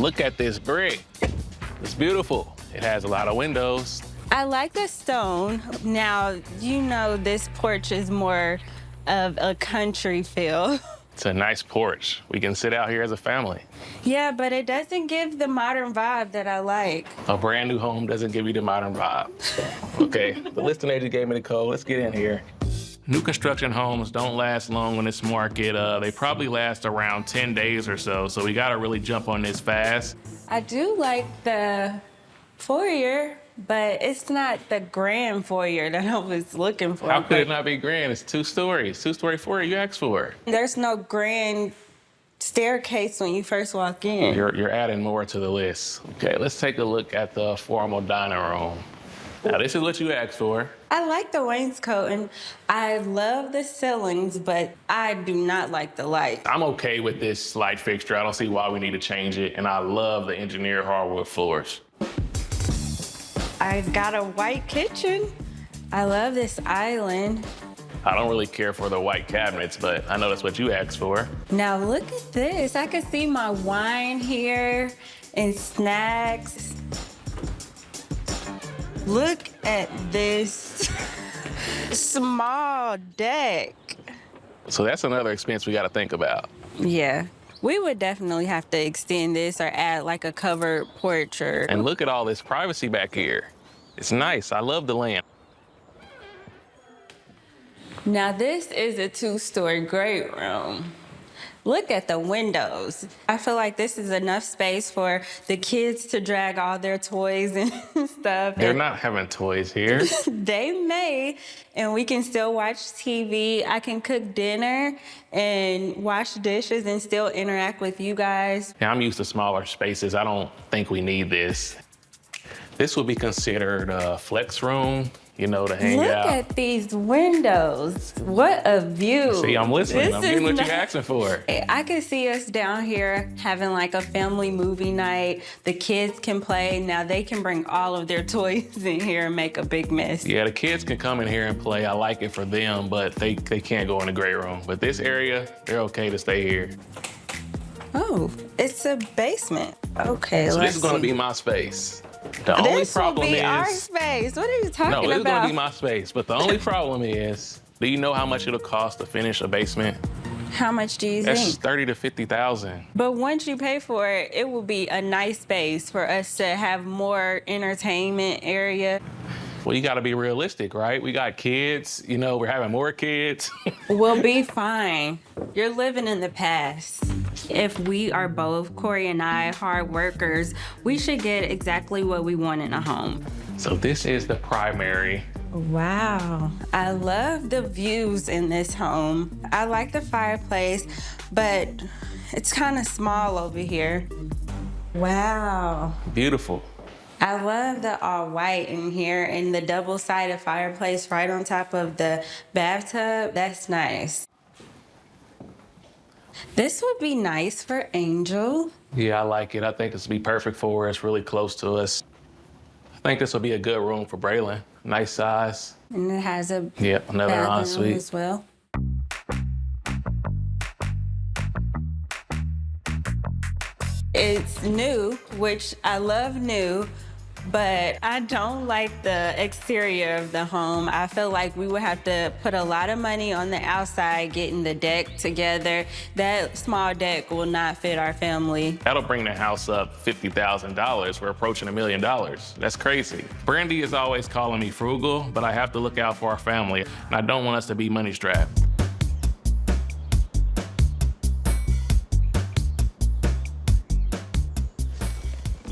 Look at this brick. It's beautiful. It has a lot of windows. I like the stone. Now, you know this porch is more of a country feel. It's a nice porch. We can sit out here as a family. Yeah, but it doesn't give the modern vibe that I like. A brand new home doesn't give you the modern vibe. Okay, the listing agent gave me the code. Let's get in here. New construction homes don't last long on this market. They probably last around 10 days or so, so we gotta really jump on this fast. I do like the foyer, but it's not the grand foyer that I was looking for. How could it not be grand? It's 2 stories. 2-story foyer you asked for. There's no grand staircase when you first walk in. You're adding more to the list. Okay, let's take a look at the formal dining room. Now, this is what you asked for. I like the wainscoting. I love the ceilings, but I do not like the light. I'm okay with this light fixture. I don't see why we need to change it, and I love the engineered hardwood floors. I've got a white kitchen. I love this island. I don't really care for the white cabinets, but I know that's what you asked for. Now look at this. I can see my wine here and snacks. Look at this small deck. So that's another expense we got to think about. Yeah. We would definitely have to extend this or add like a covered porch or... And look at all this privacy back here. It's nice. I love the land. Now this is a 2-story great room. Look at the windows. I feel like this is enough space for the kids to drag all their toys and stuff. They're not having toys here. They may, and we can still watch TV. I can cook dinner and wash dishes and still interact with you guys. Yeah, I'm used to smaller spaces. I don't think we need this. This would be considered a flex room, you know, to hang out. Look at these windows. What a view. See, I'm listening. I'm getting what nice. you're asking for. I can see us down here having like a family movie night. The kids can play. Now they can bring all of their toys in here and make a big mess. Yeah, the kids can come in here and play. I like it for them, but they can't go in the great room. But this area, they're okay to stay here. Oh, it's a basement. Okay, So let's this is gonna see. be my space. The only This will problem be is... our space. What are you talking No, about? this is gonna be my space. But the only problem is, do you know how much it'll cost to finish a basement? How much do you That's think? 30 to 50,000. But once you pay for it, it will be a nice space for us to have more entertainment area. Well, you gotta be realistic, right? We got kids, you know, we're having more kids. We'll be fine. You're living in the past. If we are both, Corey and I, hard workers, we should get exactly what we want in a home. So this is the primary. Wow. I love the views in this home. I like the fireplace, but it's kind of small over here. Wow. Beautiful. I love the all white in here and the double-sided fireplace right on top of the bathtub. That's nice. This would be nice for Angel. Yeah, I like it. I think this would be perfect for her. It's really close to us. I think this will be a good room for Braylon. Nice size. And it has a Yep, another bathroom ensuite. as well. It's new, which I love new, but I don't like the exterior of the home. I feel like we would have to put a lot of money on the outside getting the deck together. That small deck will not fit our family. That'll bring the house up $50,000. We're approaching $1 million. That's crazy. Brandy is always calling me frugal, but I have to look out for our family, and I don't want us to be money strapped.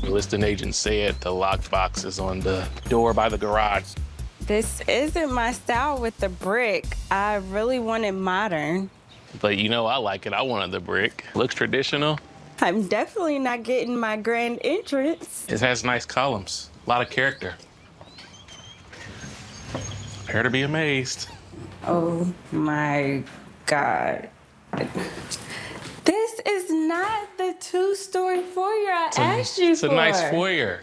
The listing agent said the lockbox is on the door by the garage. This isn't my style with the brick. I really want it modern. But you know I like it. I wanted the brick. Looks traditional. I'm definitely not getting my grand entrance. It has nice columns. A lot of character. Prepare to be amazed. Oh my God. This is not the 2-story foyer I asked you It's for. a nice foyer.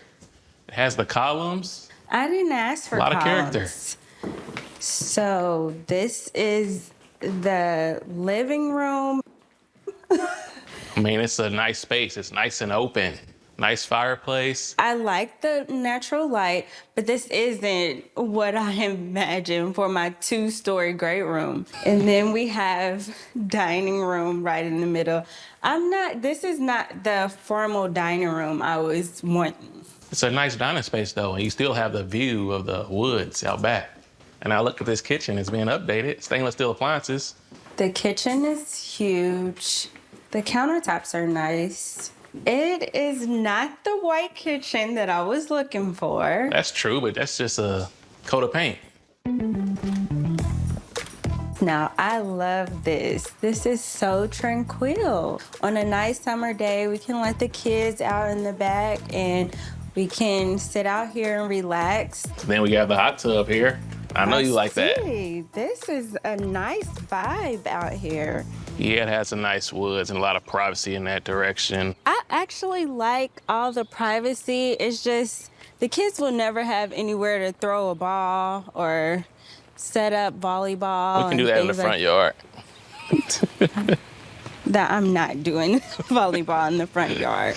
It has the columns. I didn't ask for A lot of character. columns. So this is the living room. I mean, it's a nice space. It's nice and open. Nice fireplace. I like the natural light, but this isn't what I imagined for my 2-story great room. And then we have dining room right in the middle. This is not the formal dining room I was wanting. It's a nice dining space though, and you still have the view of the woods out back. And I look at this kitchen, it's being updated. Stainless steel appliances. The kitchen is huge. The countertops are nice. It is not the white kitchen that I was looking for. That's true, but that's just a coat of paint. Now, I love this. This is so tranquil. On a nice summer day, we can let the kids out in the back and we can sit out here and relax. Then we got the hot tub here. I know you like that. This is a nice vibe out here. Yeah, it has some nice woods and a lot of privacy in that direction. I actually like all the privacy. It's just the kids will never have anywhere to throw a ball or set up volleyball. We can do that in the front yard. That I'm not doing volleyball in the front yard.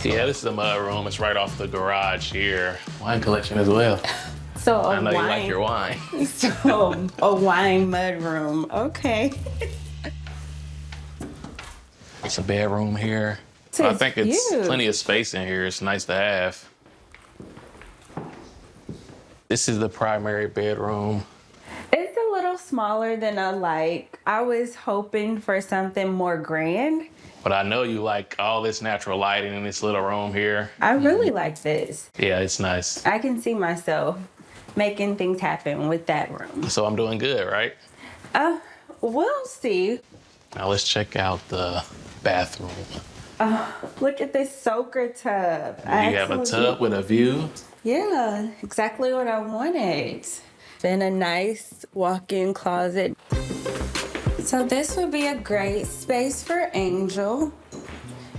Yeah, this is a mud room. It's right off the garage here. Wine collection as well. So I know you like your wine. So a wine mud room, okay. It's a bedroom here. I think it's plenty of space in here. It's nice to have. This is the primary bedroom. It's a little smaller than I like. I was hoping for something more grand. But I know you like all this natural lighting in this little room here. I really like this. Yeah, it's nice. I can see myself making things happen with that room. So I'm doing good, right? We'll see. Now let's check out the bathroom. Look at this soaker tub. You have a tub with a view. Yeah, exactly what I wanted. Then a nice walk-in closet. So this would be a great space for Angel.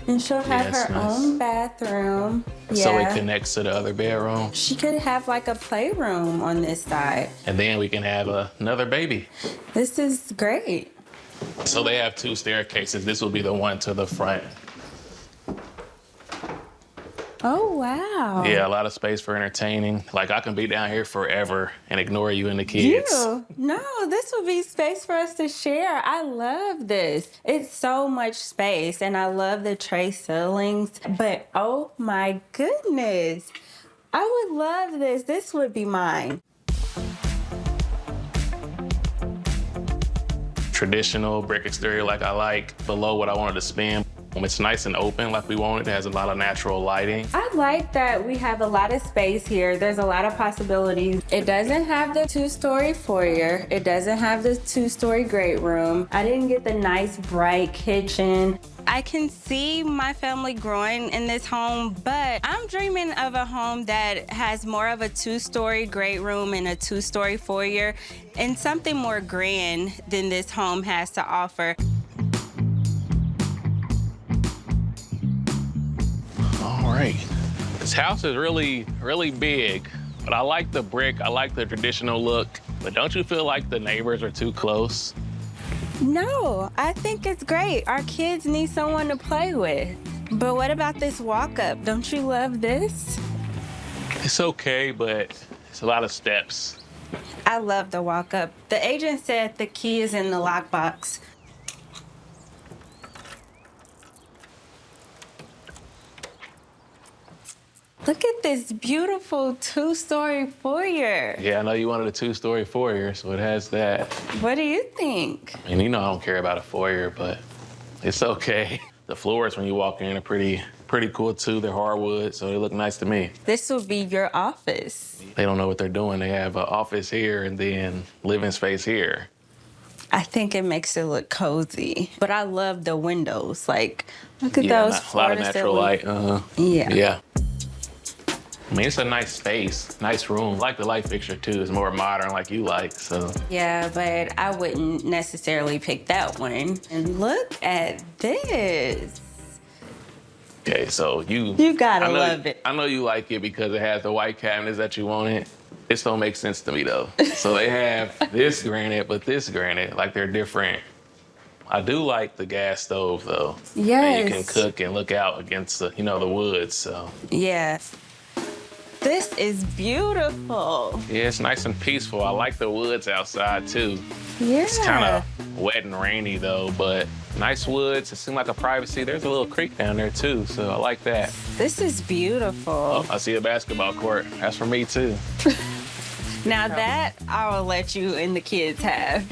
And she'll have her own bathroom. So it connects to the other bedroom. She could have like a playroom on this side. And then we can have another baby. This is great. So they have 2 staircases. This will be the one to the front. Oh, wow. Yeah, a lot of space for entertaining. Like I can be down here forever and ignore you and the kids. No, this would be space for us to share. I love this. It's so much space and I love the tray ceilings, but oh my goodness. I would love this. This would be mine. Traditional brick exterior like I like, below what I wanted to spend. It's nice and open like we wanted. It has a lot of natural lighting. I like that we have a lot of space here. There's a lot of possibilities. It doesn't have the 2-story foyer. It doesn't have the 2-story great room. I didn't get the nice bright kitchen. I can see my family growing in this home, but I'm dreaming of a home that has more of a 2-story great room and a 2-story foyer and something more grand than this home has to offer. All right. This house is really, really big, but I like the brick. I like the traditional look, but don't you feel like the neighbors are too close? No, I think it's great. Our kids need someone to play with. But what about this walk-up? Don't you love this? It's okay, but it's a lot of steps. I love the walk-up. The agent said the key is in the lockbox. Look at this beautiful 2-story foyer. Yeah, I know you wanted a 2-story foyer, so it has that. What do you think? And you know I don't care about a foyer, but it's okay. The floors when you walk in are pretty cool too. They're hardwood, so they look nice to me. This will be your office. They don't know what they're doing. They have an office here and then living space here. I think it makes it look cozy. But I love the windows. Like, look at those. A lot of natural light. Yeah. I mean, it's a nice space, nice room. I like the light fixture too. It's more modern like you like, so. Yeah, but I wouldn't necessarily pick that one. And look at this. Okay, so you gotta love it. I know you like it because it has the white cabinets that you wanted. This don't make sense to me though. So they have this granite, but this granite, like they're different. I do like the gas stove though. Yes. And you can cook and look out against the, the woods, so. Yeah. This is beautiful. Yeah, it's nice and peaceful. I like the woods outside too. Yeah. It's kind of wet and rainy though, but nice woods. It seems like a privacy. There's a little creek down there too, so I like that. This is beautiful. Oh, I see a basketball court. That's for me too. Now that I will let you and the kids have.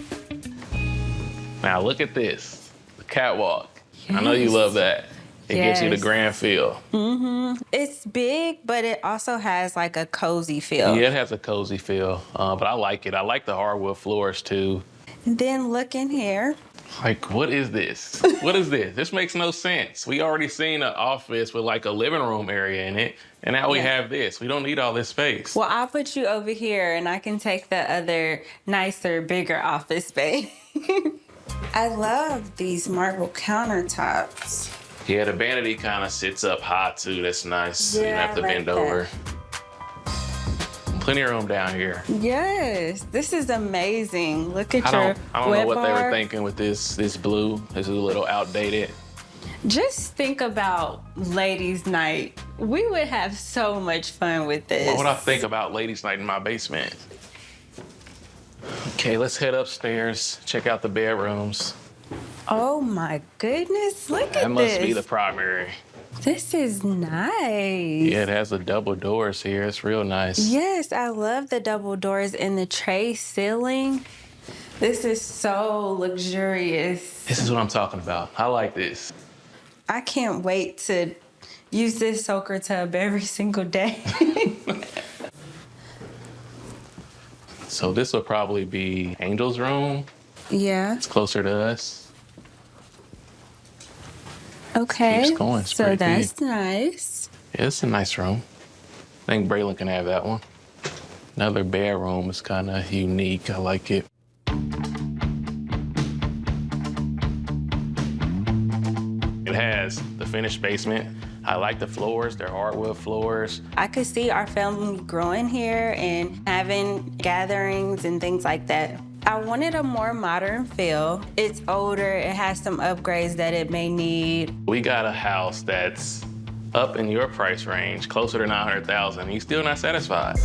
Now look at this, the catwalk. Yes. I know you love that. It gives you the grand feel. It's big, but it also has like a cozy feel. Yeah, it has a cozy feel, but I like it. I like the hardwood floors too. And then look in here. Like, what is this? What is this? This makes no sense. We already seen an office with like a living room area in it, and now we have this. We don't need all this space. Well, I'll put you over here and I can take the other nicer, bigger office space. I love these marble countertops. Yeah, the vanity kind of sits up high too. That's nice. Yeah, you don't have to bend over. Plenty of room down here. Yes, this is amazing. Look at I your don't know what they were bar. thinking with this blue. This is a little outdated. Just think about ladies' night. We would have so much fun with this. What would I think about ladies' night in my basement? Okay, let's head upstairs, check out the bedrooms. Oh my goodness, look at this. That must be the primary. This is nice. Yeah, it has the double doors here. It's real nice. Yes, I love the double doors and the tray ceiling. This is so luxurious. This is what I'm talking about. I like this. I can't wait to use this soaker tub every single day. So this will probably be Angel's room. Yeah. It's closer to us. Okay. Keeps going. It's so pretty that's big. nice. Yeah, it's a nice room. I think Braylon can have that one. Another bedroom is kind of unique. I like it. It has the finished basement. I like the floors. They're hardwood floors. I could see our family growing here and having gatherings and things like that. I wanted a more modern feel. It's older. It has some upgrades that it may need. We got a house that's up in your price range, closer to $900,000, and you're still not satisfied.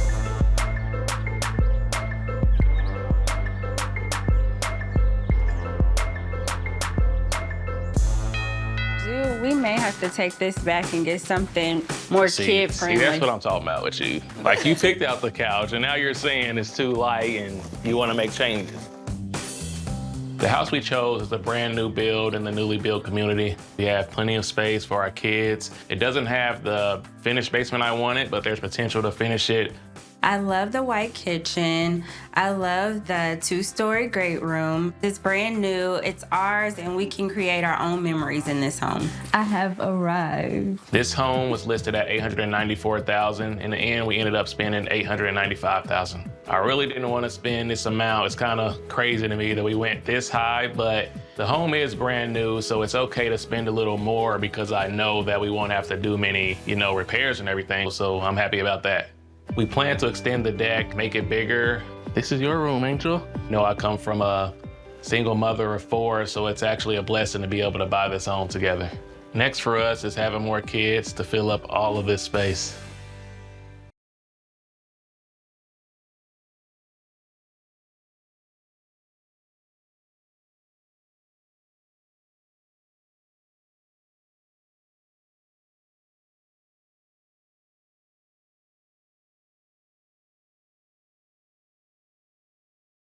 Dude, we may have to take this back and get something more kid-friendly. See, that's what I'm talking about with you. Like, you picked out the couch, and now you're saying it's too light, and you want to make changes. The house we chose is a brand new build in the newly built community. We have plenty of space for our kids. It doesn't have the finished basement I wanted, but there's potential to finish it. I love the white kitchen. I love the 2-story great room. It's brand new, it's ours, and we can create our own memories in this home. I have arrived. This home was listed at $894,000. In the end, we ended up spending $895,000. I really didn't want to spend this amount. It's kind of crazy to me that we went this high, but the home is brand new, so it's okay to spend a little more because I know that we won't have to do many, repairs and everything, so I'm happy about that. We plan to extend the deck, make it bigger. This is your room, Angel. I come from a single mother of 4, so it's actually a blessing to be able to buy this home together. Next for us is having more kids to fill up all of this space.